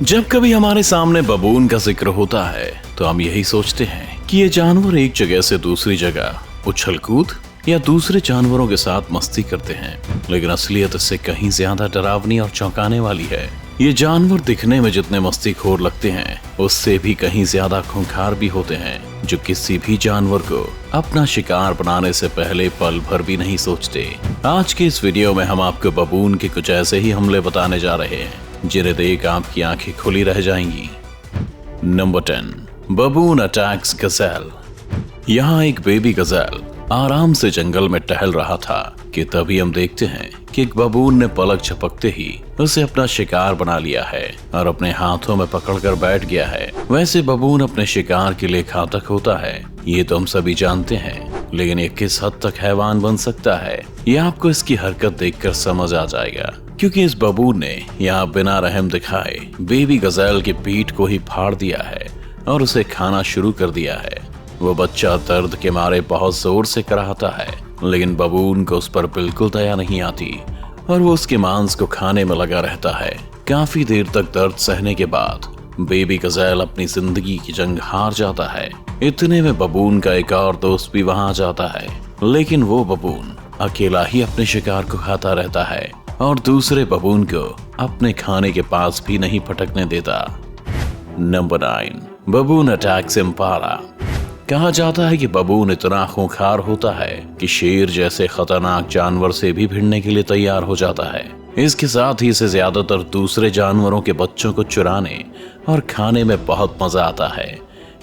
जब कभी हमारे सामने बबून का जिक्र होता है तो हम यही सोचते हैं कि ये जानवर एक जगह से दूसरी जगह उछल कूद या दूसरे जानवरों के साथ मस्ती करते हैं, लेकिन असलियत इससे कहीं ज्यादा डरावनी और चौंकाने वाली है। ये जानवर दिखने में जितने मस्तीखोर लगते हैं उससे भी कहीं ज्यादा खूंखार भी होते हैं, जो किसी भी जानवर को अपना शिकार बनाने से पहले पल भर भी नहीं सोचते। आज के इस वीडियो में हम आपको बबून के कुछ ऐसे ही हमले बताने जा रहे हैं जिन्हें देख आपकी आंखें खुली रह जाएंगी। Number 10, baboon attacks gazelle. यहाँ एक बेबी गज़ेल आराम से जंगल में टहल रहा था कि तभी हम देखते हैं कि एक बबून ने पलक झपकते ही उसे अपना शिकार बना लिया है और अपने हाथों में पकड़कर बैठ गया है। वैसे बबून अपने शिकार के लिए घातक होता है, ये तो हम सभी जानते हैं, लेकिन ये किस हद तक हैवान बन सकता है ये आपको इसकी हरकत देखकर समझ आ जाएगा, क्योंकि इस बबून ने यहाँ बिना रहम दिखाए बेबी गज़ेल की पीठ को ही फाड़ दिया है और उसे खाना शुरू कर दिया है। वो बच्चा दर्द के मारे बहुत जोर से कराहता है, लेकिन बबून को उस पर बिल्कुल दया नहीं आती और वो उसके मांस को खाने में लगा रहता है। काफी देर तक दर्द सहने के बाद बेबी गज़ेल अपनी जिंदगी की जंग हार जाता है। इतने में बबून का एक और दोस्त भी वहां आ जाता है, लेकिन वो बबून अकेला ही अपने शिकार को खाता रहता है और दूसरे बबून को अपने खाने के पास भी नहीं फटकने देता। Number 9, बबून attacks Impala. कहा जाता है कि बबून इतना खूंखार होता है कि शेर जैसे खतरनाक जानवर से भी भिड़ने के लिए तैयार हो जाता है। इसके साथ ही इसे ज्यादातर दूसरे जानवरों के बच्चों को चुराने और खाने में बहुत मजा आता है।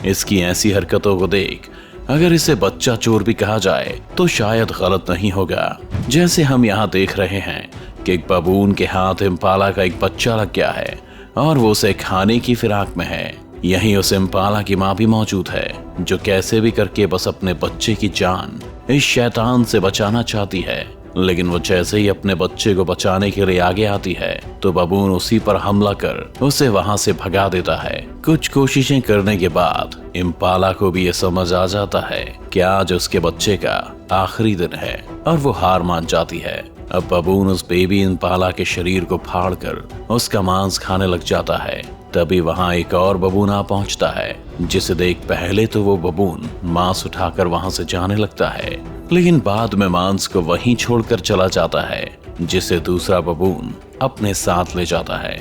इसकी ऐसी हरकतों को देख अगर इसे बच्चा चोर भी कहा जाए तो शायद गलत नहीं होगा। जैसे हम यहाँ देख रहे हैं कि एक बबून के हाथ इम्पाला का एक बच्चा लग गया है और वो उसे खाने की फिराक में है। यहीं उस इम्पाला की माँ भी मौजूद है, जो कैसे भी करके बस अपने बच्चे की जान इस शैतान से बचाना चाहती है। लेकिन वो जैसे ही अपने बच्चे को बचाने के लिए आगे आती है तो बबून उसी पर हमला कर उसे वहां से भगा देता है। कुछ कोशिशें करने के बाद इम्पाला को भी ये समझ आ जाता है कि आज उसके बच्चे का आखिरी दिन है और वो हार मान जाती है। अब बबून उस बेबी इम्पाला के शरीर को फाड़कर उसका मांस खाने लग जाता है। तभी वहां एक और बबून आ पहुंचता है, जिसे देख पहले तो वो बबून मांस उठाकर वहां से जाने लगता है, लेकिन बाद में मांस को वहीं छोड़कर चला जाता है, जिसे दूसरा बबून अपने साथ ले जाता है।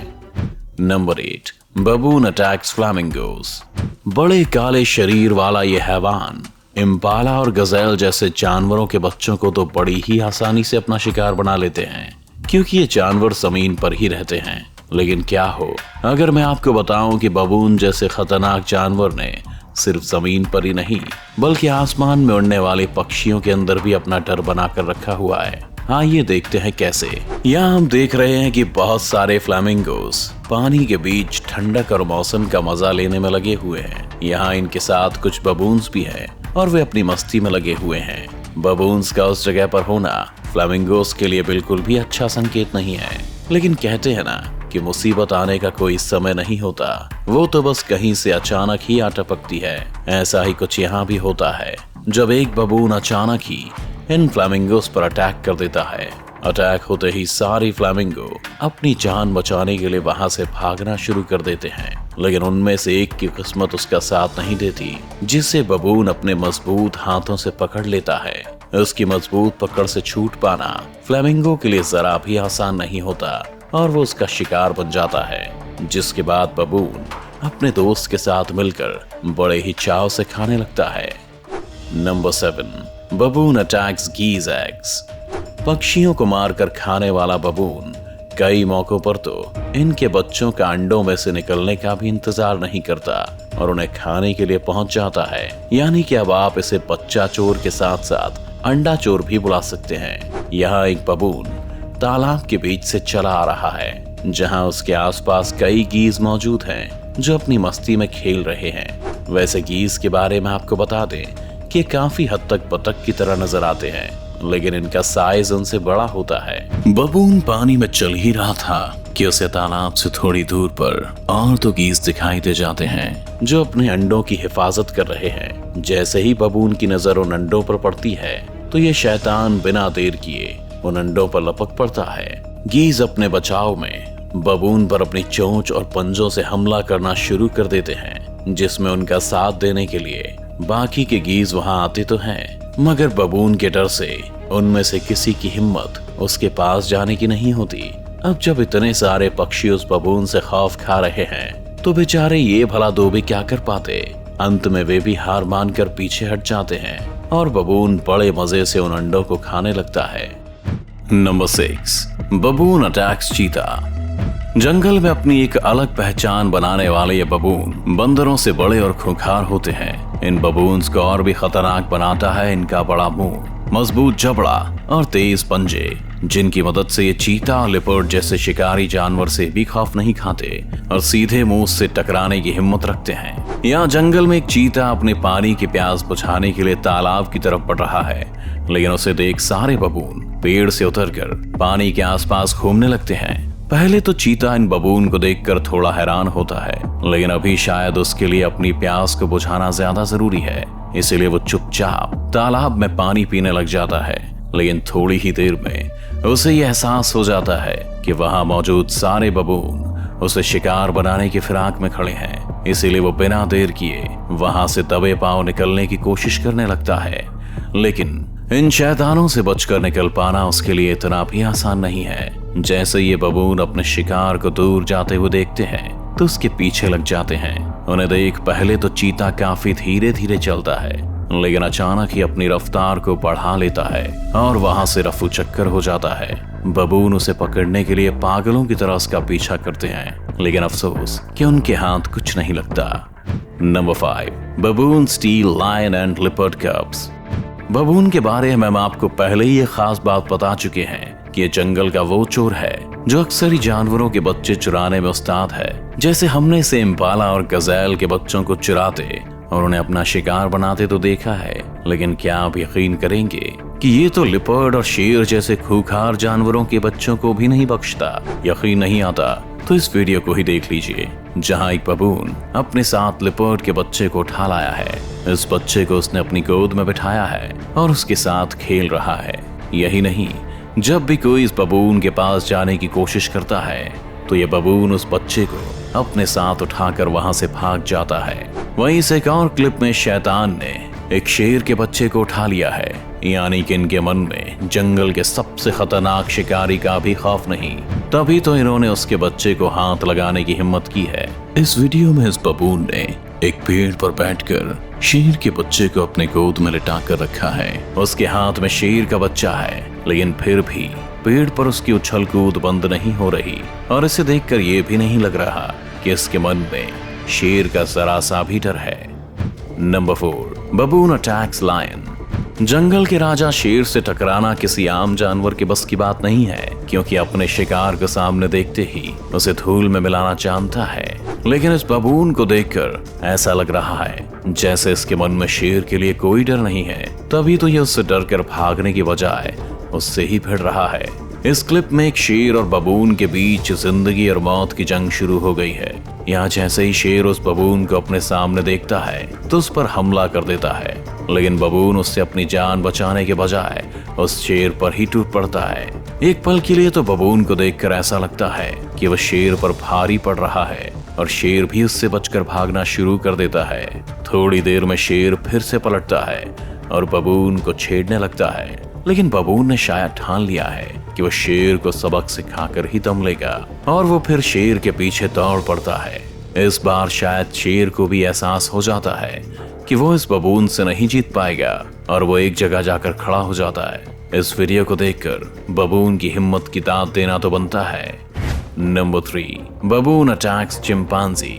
Number 8, baboon attacks flamingos. बड़े काले शरीर वाला ये हैवान इम्पाला और गज़ेल जैसे जानवरों के बच्चों को तो बड़ी ही आसानी से अपना शिकार बना लेते हैं, क्योंकि ये जानवर जमीन पर ही रहते हैं। लेकिन क्या हो अगर मैं आपको बताऊं कि बबून जैसे खतरनाक जानवर ने सिर्फ जमीन पर ही नहीं बल्कि आसमान में उड़ने वाले पक्षियों के अंदर भी अपना डर बनाकर रखा हुआ है। आइए देखते हैं कैसे। यहाँ हम देख रहे हैं कि बहुत सारे फ्लामिंगोस पानी के बीच ठंडक और मौसम का मजा लेने में लगे हुए हैं। यहाँ इनके साथ कुछ बबून्स भी हैं और वे अपनी मस्ती में लगे हुए हैं। बबून्स का उस जगह पर होना फ्लामिंगोस के लिए बिल्कुल भी अच्छा संकेत नहीं है, लेकिन कहते हैं ना कि मुसीबत आने का कोई समय नहीं होता, वो तो बस कहीं से अचानक ही आ टपकती है। ऐसा ही कुछ यहाँ भी होता है, जब एक बबून अचानक ही इन फ्लामिंगोस पर अटैक कर देता है। अटैक होते ही सारी फ्लामिंगो अपनी जान बचाने के लिए वहां से भागना शुरू कर देते हैं, लेकिन उनमें से एक की किस्मत उसका साथ नहीं देती, जिसे बबून अपने मजबूत हाथों से पकड़ लेता है। उसकी मजबूत पकड़ से छूट पाना फ्लामिंगो के लिए जरा भी आसान नहीं होता और वो उसका शिकार बन जाता है, जिसके बाद बबून अपने दोस्त के साथ मिलकर बड़े ही चाव से खाने लगता है। Number 7, baboon attacks geese eggs. पक्षियों को मारकर खाने वाला बबून कई मौकों पर तो इनके बच्चों का अंडों में से निकलने का भी इंतजार नहीं करता और उन्हें खाने के लिए पहुंच जाता है। यानी कि अब आप इसे बच्चा चोर के साथ साथ अंडा चोर भी बुला सकते हैं। यहाँ एक बबून तालाब के बीच से चला आ रहा है, जहाँ उसके आसपास कई गीज मौजूद हैं जो अपनी मस्ती में खेल रहे हैं। वैसे गीज के बारे में आपको बता दें कि काफी हद तक बतख की तरह नजर आते हैं, लेकिन इनका साइज उनसे बड़ा होता है। बबून पानी में चल ही रहा था कि उसे तालाब से थोड़ी दूर पर और तो गीज दिखाई दे जाते हैं जो अपने अंडों की हिफाजत कर रहे हैं। जैसे ही बबून की नजर उन अंडों पर पड़ती है तो ये शैतान बिना देर किए उन अंडों पर लपक पड़ता है। गीज अपने बचाव में बबून पर अपनी चोंच और पंजों से हमला करना शुरू कर देते हैं, जिसमें उनका साथ देने के लिए बाकी के गीज वहां आते तो हैं, मगर बबून के डर से उनमें से किसी की हिम्मत उसके पास जाने की नहीं होती। अब जब इतने सारे पक्षी उस बबून से खौफ खा रहे हैं तो बेचारे ये भला दो भी क्या कर पाते। अंत में वे भी हार मानकर पीछे हट जाते हैं और बबून बड़े मजे से उन अंडों को खाने लगता है। नंबर 6, बबून अटैक्स चीता। जंगल में अपनी एक अलग पहचान बनाने वाले ये बबून बंदरों से बड़े और खूंखार होते हैं। इन बबून्स को और भी खतरनाक बनाता है इनका बड़ा मुंह, मजबूत जबड़ा और तेज पंजे, जिनकी मदद से ये चीता और लिपर्ड जैसे शिकारी जानवर से भी खौफ नहीं खाते और सीधे मुंह से टकराने की हिम्मत रखते हैं। यहाँ जंगल में एक चीता अपने पानी की प्यास बुझाने के लिए तालाब की तरफ बढ़ रहा है, लेकिन उसे देख सारे बबून पेड़ से उतरकर पानी के आसपास घूमने लगते हैं। पहले तो चीता इन बबून को देखकर थोड़ा हैरान होता है, लेकिन अभी शायद उसके लिए अपनी प्यास को बुझाना ज्यादा जरूरी है, इसीलिए वो चुपचाप तालाब में पानी पीने लग जाता है। लेकिन थोड़ी ही देर में उसे ये एहसास हो जाता है कि वहां मौजूद सारे बबून उसे शिकार बनाने की फिराक में खड़े हैं, इसीलिए वो बिना देर किए वहां से दबे पांव निकलने की कोशिश करने लगता है। लेकिन इन शैतानों से बचकर निकल पाना उसके लिए इतना भी आसान नहीं है। जैसे ये बबून अपने शिकार को दूर जाते हुए देखते हैं तो उसके पीछे लग जाते हैं। उन्हें देख पहले तो चीता काफी धीरे धीरे चलता है, लेकिन अचानक ही अपनी रफ्तार को बढ़ा लेता है और वहां से रफू चक्कर हो जाता है। बबून उसे पकड़ने के लिए पागलों की तरह उसका पीछा करते हैं, लेकिन अफसोस कि उनके हाथ कुछ नहीं लगता। Number 5, baboon steal lion and leopard cubs. Baboon के बारे में हम आपको पहले ही ये खास बात बता चुके हैं कि ये जंगल का वो चोर है जो अक्सर ही जानवरों के बच्चे चुराने में उस्ताद है। जैसे हमने इसे इम्पाला और गजैल के बच्चों को चुराते और उन्हें अपना शिकार बनाते तो देखा है, लेकिन क्या आप यकीन करेंगे कि ये तो लिपर्ड और शेर जैसे खूंखार जानवरों के बच्चों को भी नहीं बख्शता। यकीन नहीं आता तो इस वीडियो को ही देख लीजिए, जहां एक बबून अपने साथ लिपर्ड के बच्चे को उठा लाया है। इस बच्चे को उसने अपनी गोद में बिठाया है और उसके साथ खेल रहा है। यही नहीं, जब भी कोई इस बबून के पास जाने की कोशिश करता है तो ये बबून उस बच्चे को अपने साथ उठाकर वहां से भाग जाता है। वहीं से एक और क्लिप में शैतान ने एक शेर के बच्चे को उठा लिया है, यानी कि इनके मन में जंगल के सबसे खतरनाक शिकारी का भी खौफ नहीं। तभी तो इन्होंने उसके बच्चे को हाथ लगाने की हिम्मत की है। इस वीडियो में इस बबून ने एक पेड़ पर बैठकर शेर के बच्चे को अपने गोद में लिटा कर रखा है। उसके हाथ में शेर का बच्चा है, लेकिन फिर भी पेड़ पर उसकी उछल कूद बंद नहीं हो रही और इसे देखकर ये भी नहीं लग रहा कि इसके मन में शेर का जरा सा भी डर है। Number 4, baboon attacks lion. जंगल के राजा शेर से टकराना किसी आम जानवर के बस की बात नहीं है, क्योंकि अपने शिकार को सामने देखते ही उसे धूल में मिलाना जानता है। लेकिन इस बबून को देखकर ऐसा लग रहा है जैसे इसके मन में शेर के लिए कोई डर नहीं है। तभी तो ये उससे डर कर भागने की बजाय उससे ही भिड़ रहा है। इस क्लिप में एक शेर और बबून के बीच जिंदगी और मौत की जंग शुरू हो गई है। यहाँ जैसे ही शेर उस बबून को अपने सामने देखता है तो उस पर हमला कर देता है, लेकिन बबून उससे अपनी जान बचाने के बजाय उस शेर पर ही टूट पड़ता है। एक पल के लिए तो बबून को देखकर ऐसा लगता है कि वह शेर पर भारी पड़ रहा है और शेर भी उससे बचकर भागना शुरू कर देता है। थोड़ी देर में शेर फिर से पलटता है और बबून को छेड़ने लगता है, लेकिन बबून ने शायद ठान लिया है कि वह शेर को सबक सिखाकर ही दम लेगा और वो फिर शेर के पीछे दौड़ पड़ता है। इस बार शायद शेर को भी एहसास हो जाता है कि वो इस बबून से नहीं जीत पाएगा और वो एक जगह जाकर खड़ा हो जाता है। इस वीडियो को देखकर बबून की हिम्मत की दाद देना तो बनता है। Number 3, बबून attacks chimpanzee.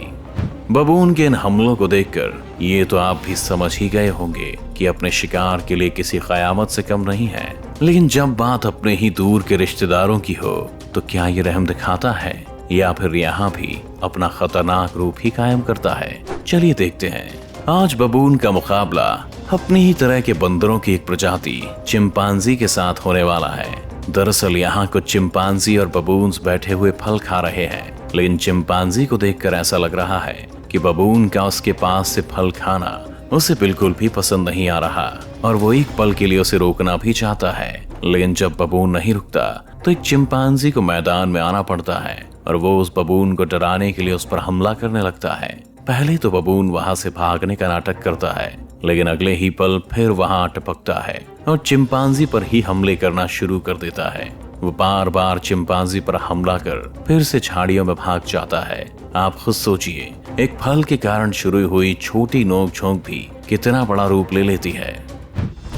बबून के इन हमलों को देखकर ये तो आप भी समझ ही गए होंगे कि अपने शिकार के लिए किसी कयामत से कम नहीं है। लेकिन जब बात अपने ही दूर के रिश्तेदारों की हो तो क्या ये रहम दिखाता है या फिर यहाँ भी अपना खतरनाक रूप ही कायम करता है? चलिए देखते हैं। आज बबून का मुकाबला अपनी ही तरह के बंदरों की एक प्रजाति चिंपांजी के साथ होने वाला है। दरअसल यहाँ कुछ चिंपांजी और बबून्स बैठे हुए फल खा रहे हैं, लेकिन चिंपांजी को देखकर ऐसा लग रहा है कि बबून का उसके पास से फल खाना उसे बिल्कुल भी पसंद नहीं आ रहा और वो एक पल के लिए उसे रोकना भी चाहता है। लेकिन जब बबून नहीं रुकता तो एक चिंपांजी को मैदान में आना पड़ता है और वो उस बबून को डराने के लिए उस पर हमला करने लगता है। पहले तो बबून वहां से भागने का नाटक करता है, लेकिन अगले ही पल फिर वहां टपकता है और चिंपांजी पर ही हमले करना शुरू कर देता है। वो बार बार चिंपांजी पर हमला कर फिर से झाड़ियों में भाग जाता है। आप खुद सोचिए, एक फल के कारण शुरू हुई छोटी नोक-झोंक भी कितना बड़ा रूप ले लेती है।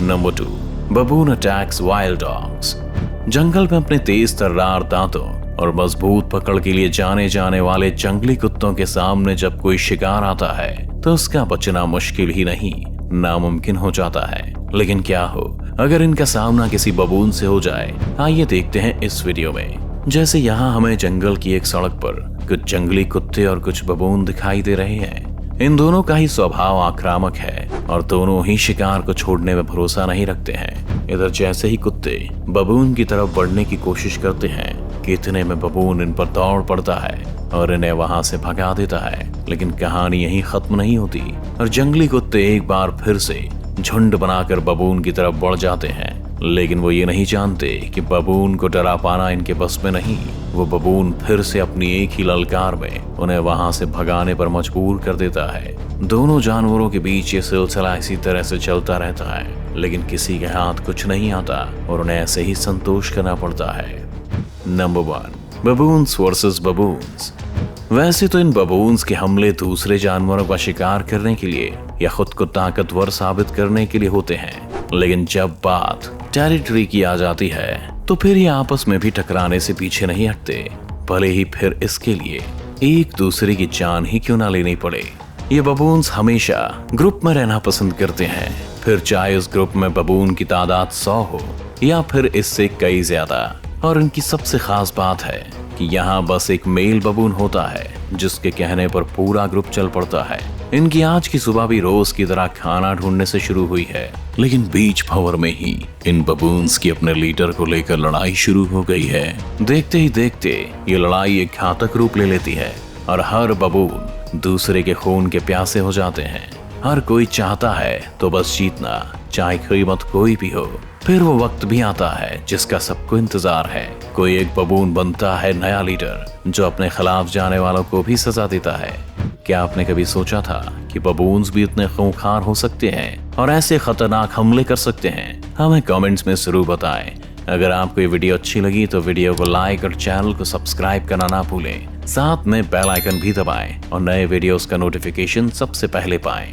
Number 2, baboon attacks wild dogs. जंगल में अपने तेज तर्रार दांतों और मजबूत पकड़ के लिए जाने जाने वाले जंगली कुत्तों के सामने जब कोई शिकार आता है तो उसका बचना मुश्किल ही नहीं, नामुमकिन हो जाता है। लेकिन क्या हो अगर इनका सामना किसी बबून से हो जाए? आइए देखते हैं इस वीडियो में। जैसे यहाँ हमें जंगल की एक सड़क पर कुछ जंगली कुत्ते और कुछ बबून दिखाई दे रहे हैं। इन दोनों का ही स्वभाव आक्रामक है और दोनों ही शिकार को छोड़ने में भरोसा नहीं रखते हैं। इधर जैसे ही कुत्ते बबून की तरफ बढ़ने की कोशिश करते हैं कि इतने में बबून इन पर दौड़ पड़ता है और इन्हें वहां से भगा देता है। लेकिन कहानी यहीं खत्म नहीं होती और जंगली कुत्ते एक बार फिर से झुंड बनाकर बबून की तरफ बढ़ जाते हैं। लेकिन वो ये नहीं जानते कि बबून को डरा पाना इनके बस में नहीं। वो बबून फिर से अपनी एक ही ललकार में उन्हें वहां से भगाने पर मजबूर कर देता है। दोनों जानवरों के बीच ये सिलसिला इसी तरह से चलता रहता है, लेकिन किसी के हाथ कुछ नहीं आता और उन्हें ऐसे ही संतोष करना पड़ता है। Number 1, baboons versus baboons. वैसे तो इन बबून्स के हमले दूसरे जानवरों का शिकार करने के लिए या खुद को ताकतवर साबित करने के लिए होते हैं, लेकिन जब बात टेरिटरी की आ जाती है तो फिर ये आपस में भी टकराने से पीछे नहीं हटते, भले ही फिर इसके लिए एक दूसरे की जान ही क्यों ना लेनी पड़े। ये बबून्स हमेशा ग्रुप में रहना पसंद करते हैं, फिर चाहे उस ग्रुप में बबून की तादाद 100 हो या फिर इससे कई ज्यादा। और इनकी सबसे खास बात है कि यहाँ बस एक मेल बबून होता है जिसके कहने पर पूरा ग्रुप चल पड़ता है। इनकी आज की सुबह भी रोज की तरह खाना ढूंढने से शुरू हुई है, लेकिन बीच भंवर में ही इन बबून्स की अपने लीडर को लेकर लड़ाई शुरू हो गई है। देखते ही देखते ये लड़ाई एक घातक रूप ले लेती है और हर बबून दूसरे के खून के प्यासे हो जाते हैं। हर कोई चाहता है तो बस जीतना, चाहे कीमत कोई भी हो। फिर वो वक्त भी आता है जिसका सबको इंतजार है। कोई एक बबून बनता है नया लीडर जो अपने खिलाफ जाने वालों को भी सजा देता है। क्या आपने कभी सोचा था कि बबून्स भी इतने खूंखार हो सकते हैं और ऐसे खतरनाक हमले कर सकते हैं? हमें कमेंट्स में जरूर बताएं। अगर आपको ये वीडियो अच्छी लगी तो वीडियो को लाइक और चैनल को सब्सक्राइब करना ना भूलें। साथ में बेल आइकन भी दबाएं और नए वीडियोस का नोटिफिकेशन सबसे पहले पाएं।